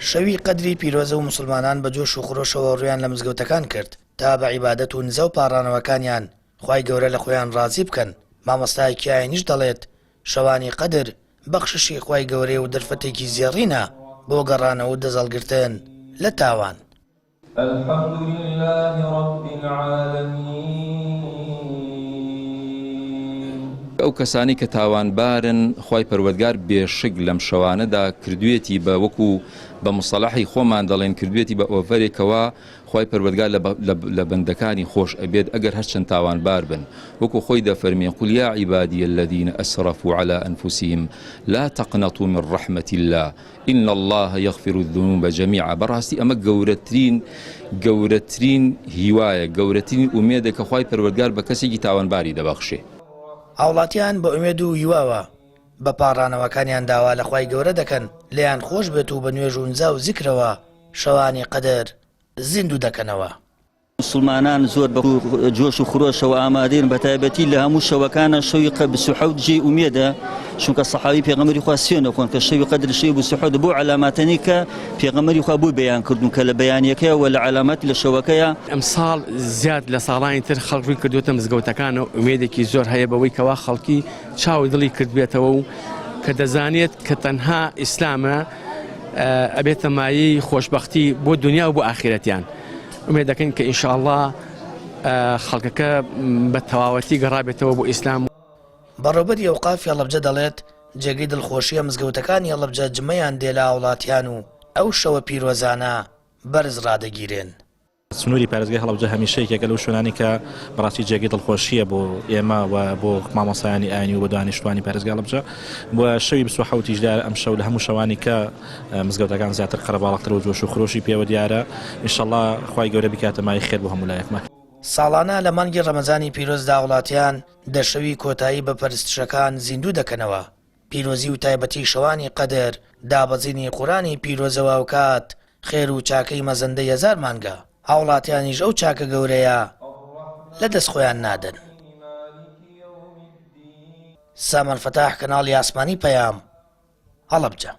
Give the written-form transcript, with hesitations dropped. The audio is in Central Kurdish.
شەوی قەدری پیرۆزە و مسلمانان بە جۆش و خۆشەوە ڕویان لە مزگەوتەکان کرد تا بە عیبادەت و نزە و پاڕانەوەکانیان خوای گەورە لە خۆیان ڕازی بکەن. مامۆستایەکی ئاینیش دەڵێت شەوانی قەدر بەخششی خوای گەورەی و دەرفەتێکی زێڕینە بۆ گەڕانەوە و دەزەڵگرتن لە تاوان. الحمد لله رب العالمين. ئەو کەسانی کە تاوانبارن خوای پەروەردگار بێشک لەم شەوانەدا کردوێتی بە وەکو بە مصطلحی خۆمان دەڵێن کردوێتی بە ئۆڤەرێکەوە خوای پەروەردگار لە بەندەکانی خۆش ئەبێت ئەگەر هەرچەند تاوانبار بن، وەکو خۆی دەفەرمێ قل یا عیبادی الذین ئەسرفوا على أنفسهم لا تقنطوا من رحمة الله إن الله يغفر الذنوب جميعا. بەڕاستی ئەمە گەورەترین هیوایە، گەورەترین ئومێدە کە خوای پەروەردگار بە کەسێکی تاوانباری دەبەخشێ. هاوڵاتیان بە ئومێد و هیواوە بە پاڕانەوەکانیان داوا لە خوای گەورە دەکەن لێیان خۆش بێت و بە نوێژ و نزا و زیکرەوە شەوانی قەدر زیندوو دەکەنەوە. مسلمانان زۆر بە جۆش و خرۆشەوە ئامادەین بە تایبەتی لە هەموو شەوەکانە شەوی بسوحەوت جێی ئومێدە، چونکە سەحابی پێغەمبەری خوا سوێنە خۆن کە شەوی قەدر شەوی بسوحەوت بۆ علاماتەنی کە پێغەمبەری خوا بووی بەیان کردوون کە لە بەیانیەکەیەوە لە علاماتی لە شەوەکەیە. ئەمساڵ زیاد لە ساڵانی تر خەڵکی کردوتە مزگەوتەکانە ئومێدێکی زۆر هەیە بەوەی کەوا خەڵکی چاوی دڵی کردبێتەوە و کە دەزانێت کە تەنها ئیسلامە ئەبێتە مایەی خۆشبەختی بۆ دنیا و بۆ ئاخرەتیان. ئومێد دەکەین کە ئینشاءالله خەڵکەکە بە تەواوەتی گەڕابێتەوە بۆ ئیسلام. بەڕێوەبەری ئەوقافی هەڵەبجە دەڵێت جێگەی دڵخۆشیە مزگەوتەکانی هەڵەبجە جمەیان دێ لە هاوڵاتیان و ئەو شەوە پیرۆزانە بەرز ڕادەگیرێن. سنووری پارێزگای هەڵەبجە هەمیشەیەکێکە لەو شوێنانی کە بەڕاستی جێگەی دڵخۆشیە بۆ ئێمە و بۆ مامۆسایانی ئاینی و بە دانیشتوانی پارێزگای هەڵەبجە. بۆ شەوی 27 دیار ئەم شەو لە هەموو شەوانی کە مزگەوتەکان زیاتر قەرەباڵغتر و جۆش و خرۆشی پێوە دیارە، ئینشەڵڵا خوای گەورە بکاتە مای خێر بۆ هەموو لایەکمان. ساڵانە لە مانگی ڕەمەزانی پیرۆزدا وڵاتیان دەشەوی کۆتایی بە پەرستشەکان زیندوو دەکەنەوە. پیرۆزی و تایبەتی شەوانی قەدر دابەزینی قورانی پیرۆزەوە و کات خێر و چاکەی مەزەندەی هەزار مانگە. هاوڵاتیانیش ئەو چاکە گەورەیە لە دەست خۆیان نادەن. سامان فتاح کەناڵی ئاسمانی پەیام هەڵەبجە.